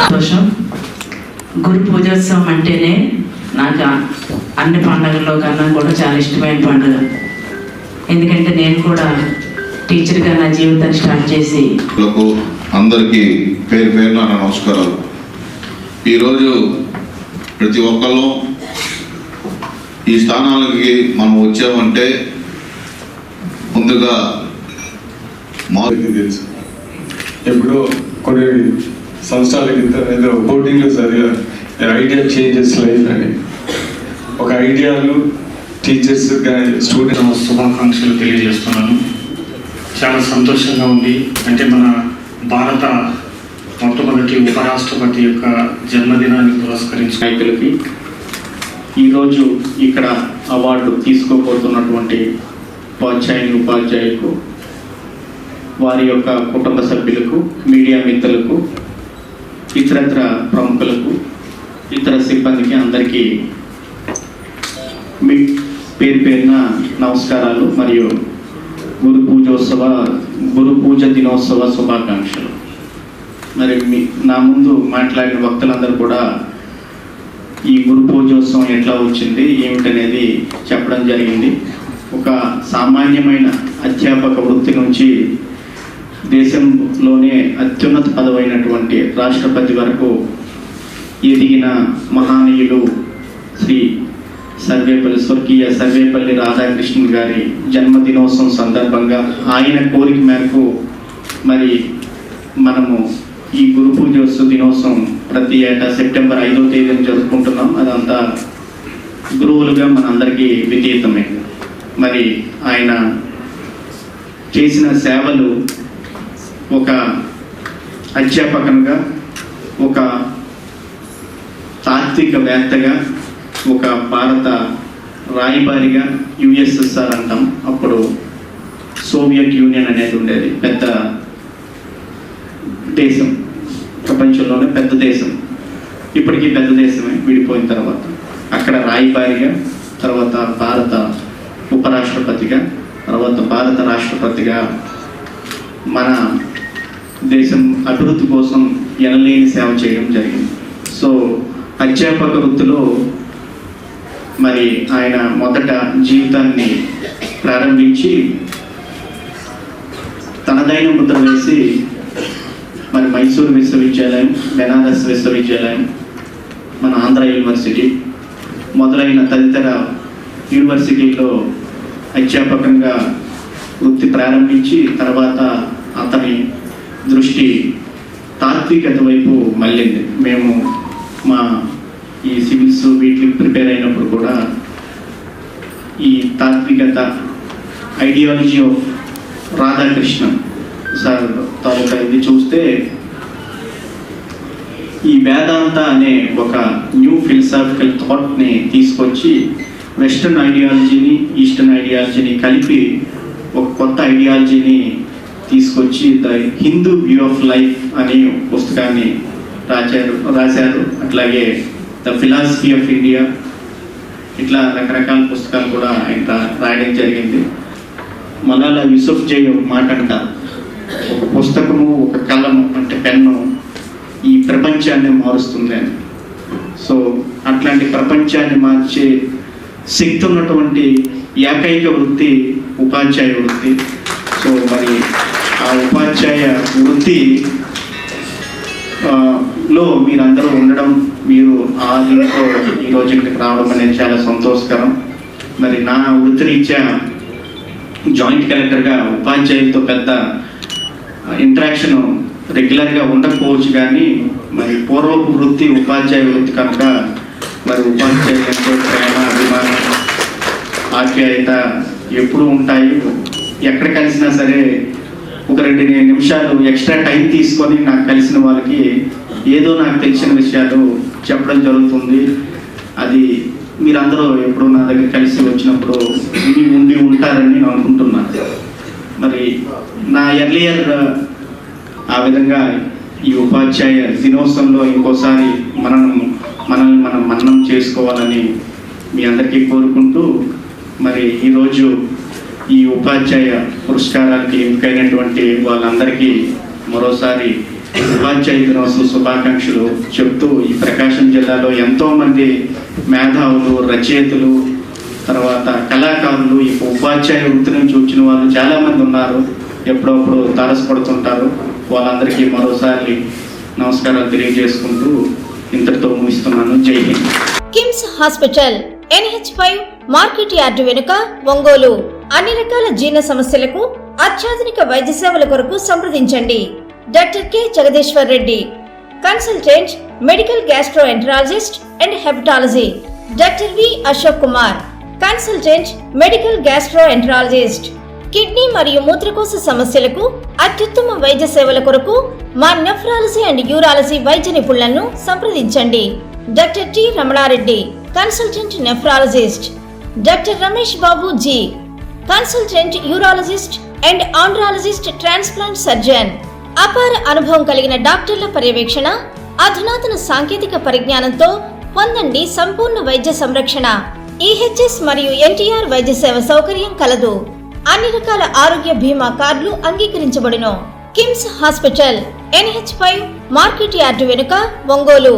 సంతోషం. గురు పూజోత్సవం అంటేనే నాకు అన్ని పండుగల్లో కన్నా కూడా చాలా ఇష్టమైన పండుగ. ఎందుకంటే నేను కూడా టీచర్గా నా జీవితాన్ని స్టార్ట్ చేసి అందరికీ పేరు పేరున నమస్కారాలు. ఈరోజు ప్రతి ఒక్కళ్ళు ఈ స్థానాలకి మనం వచ్చామంటే ముందుగా మాకు తెలుసు. ఎప్పుడో కొన్ని సంవత్సరాల క్రితం ఏదో బోర్డింగ్లో చదివా ఐడియా చేంజెస్ లైఫ్ అని. ఒక ఐడియాలు టీచర్స్ స్టూడెంట్స్ శుభాకాంక్షలు తెలియజేస్తున్నాను. చాలా సంతోషంగా ఉంది. అంటే మన భారత మొట్టమొదటి ఉపరాష్ట్రపతి యొక్క జన్మదినాన్ని పురస్కరించిన నాయకులకి ఈరోజు ఇక్కడ అవార్డు తీసుకోబోతున్నటువంటి ఉపాధ్యాయులకు, వారి యొక్క కుటుంబ సభ్యులకు, మీడియా మిత్రులకు, ఇతరత్ర ప్రముఖులకు, ఇతర సిబ్బందికి అందరికీ మీ పేరు పేరున నమస్కారాలు మరియు గురు పూజ దినోత్సవ శుభాకాంక్షలు. మరి నా ముందు మాట్లాడిన వక్తలందరూ కూడా ఈ గురు పూజోత్సవం ఎట్లా వచ్చింది ఏమిటనేది చెప్పడం జరిగింది. ఒక సామాన్యమైన అధ్యాపక వృత్తి నుంచి దేశంలోనే అత్యున్నత పదవైనటువంటి రాష్ట్రపతి వరకు ఎదిగిన మహానీయులు శ్రీ స్వర్గీయ సర్వేపల్లి రాధాకృష్ణన్ గారి జన్మదినోత్సవం సందర్భంగా ఆయన కోరిక మేరకు మరి మనము ఈ గురు పూజోత్సవ దినోత్సవం ప్రతి ఏటా సెప్టెంబర్ 5వ తేదీన జరుపుకుంటున్నాం. అదంతా గురువులుగా మనందరికీ విదితమే. మరి ఆయన చేసిన సేవలు ఒక అధ్యాపకునిగా, ఒక తాత్వికవేత్తగా, ఒక భారత రాయబారిగా, యుఎస్ఎస్ఆర్ అంటాం, అప్పుడు సోవియట్ యూనియన్ అనేది ఉండేది, పెద్ద దేశం, ప్రపంచంలోనే పెద్ద దేశం, ఇప్పటికీ పెద్ద దేశమే విడిపోయిన తర్వాత. అక్కడ రాయబారిగా, తర్వాత భారత ఉపరాష్ట్రపతిగా, తర్వాత భారత రాష్ట్రపతిగా మన దేశం అభివృద్ధి కోసం ఎనలేని సేవ చేయడం జరిగింది. సో అధ్యాపక వృత్తిలో మరి ఆయన మొదట జీవితాన్ని ప్రారంభించి తనదైన ముద్ర వేసి మరి మైసూరు విశ్వవిద్యాలయం, బెనారస్ విశ్వవిద్యాలయం, మన ఆంధ్ర యూనివర్సిటీ మొదలైన తదితర యూనివర్సిటీలో అధ్యాపకంగా వృత్తి ప్రారంభించి తర్వాత అతని దృష్టి తాత్వికత వైపు మళ్ళింది. మేము మా ఈ సివిల్స్ వీటికి ప్రిపేర్ అయినప్పుడు కూడా ఈ తాత్వికత ఐడియాలజీ ఆఫ్ రాధాకృష్ణన్ సార్ తాలూకా ఇది చూస్తే ఈ వేదాంత అనే ఒక న్యూ ఫిలసాఫికల్ థాట్ని తీసుకొచ్చి వెస్టర్న్ ఐడియాలజీని, ఈస్టర్న్ ఐడియాలజీని కలిపి ఒక కొత్త ఐడియాలజీని తీసుకొచ్చి the Hindu view of life అనే పుస్తకాన్ని రాశారు. అట్లాగే ద ఫిలాసఫీ ఆఫ్ ఇండియా, ఇట్లా రకరకాల పుస్తకాలు కూడా ఆయన రాయడం జరిగింది. మలాలా యూసుఫ్జై ఒక మాట అంటారు, ఒక పుస్తకము, ఒక కలము అంటే పెన్ను ఈ ప్రపంచాన్ని మారుస్తుంది అని. సో అట్లాంటి ప్రపంచాన్ని మార్చే శక్తి ఉన్నటువంటి ఏకైక వృత్తి ఉపాధ్యాయ వృత్తి. సో మరి ఆ ఉపాధ్యాయ వృత్తి లో మీరందరూ ఉండడం, మీరు ఆ దీంట్లో ఈరోజు ఇక్కడికి రావడం అనేది చాలా సంతోషకరం. మరి నా వృత్తిరీత్యా జాయింట్ కలెక్టర్గా ఉపాధ్యాయులతో పెద్ద ఇంటరాక్షన్ రెగ్యులర్గా ఉండకపోవచ్చు, కానీ మరి పూర్వపు వృత్తి ఉపాధ్యాయ వృత్తి కనుక మరి ఉపాధ్యాయులు ఎంతో ప్రేమ, అభిమానం, ఆప్యాయత ఎప్పుడూ ఉంటాయి. ఎక్కడ కలిసినా సరే ఒక 2 నిమిషాలు ఎక్స్ట్రా టైం తీసుకొని నాకు కలిసిన వాళ్ళకి ఏదో నాకు తెలిసిన విషయాలు చెప్పడం జరుగుతుంది. అది మీరందరూ ఎప్పుడు నా దగ్గర కలిసి వచ్చినప్పుడు ఉండి ఉంటారని నేను అనుకుంటున్నాను. మరి నా ఎర్లియర్ ఆ విధంగా ఈ ఉపాధ్యాయ దినోత్సవంలో ఇంకోసారి మనల్ని మనం మన్నం చేసుకోవాలని మీ అందరికీ కోరుకుంటూ, మరి ఈరోజు ఈ ఉపాధ్యాయ పురస్కారానికి ఎంపికైనటువంటి వాళ్ళందరికీ మరోసారి ఉపాధ్యాయ దినోత్సవ శుభాకాంక్షలు చెప్తూ, ఈ ప్రకాశం జిల్లాలో ఎంతోమంది మేధావులు, రచయితలు, తర్వాత కళాకారులు, ఈ ఉపాధ్యాయ వృత్తి నుంచి వచ్చిన వాళ్ళు చాలామంది ఉన్నారు. ఎప్పుడప్పుడు తారసపడుతుంటారు. వాళ్ళందరికీ మరోసారి నమస్కారాలు తెలియజేసుకుంటూ ఇంతటితో ముగిస్తున్నాను. జై Hind. KIMS hospital NH5 market yard వెనుక, ఒంగోలు. అన్ని రకాల జీర్ణ సమస్యలకు అత్యాధునిక వైద్య సేవల కొరకు సంప్రదించండి. Doctor K Jagadishwar Reddy, consultant, medical gastroenterologist and hepatology. Doctor V Ashok Kumar, consultant, medical gastroenterologist. Kidney మరియు మూత్రకోశ సమస్యలకు అత్యుత్తమ వైద్య సేవల కొరకు మా నెఫ్రాలజీ అండ్ యూరాలజీ వైద్య నిపుణులను సంప్రదించండి. Doctor T Ramanareddy, consultant nephrologist. Doctor Ramesh Babu G, consultant urologist and andrologist, transplant surgeon. అపార అనుభవం కలిగిన డాక్టర్ల పర్యవేక్షణ, అధునాతన సాంకేతిక పరిజ్ఞానంతో పొందండి సంపూర్ణ వైద్య సంరక్షణ. EHS మరియు NTR వైద్య సేవ సౌకర్యం కలదు. అన్ని రకాల ఆరోగ్య బీమా కార్డులు అంగీకరించబడును. KIMS hospital NH5 market yard వెనుక, ఒంగోలు.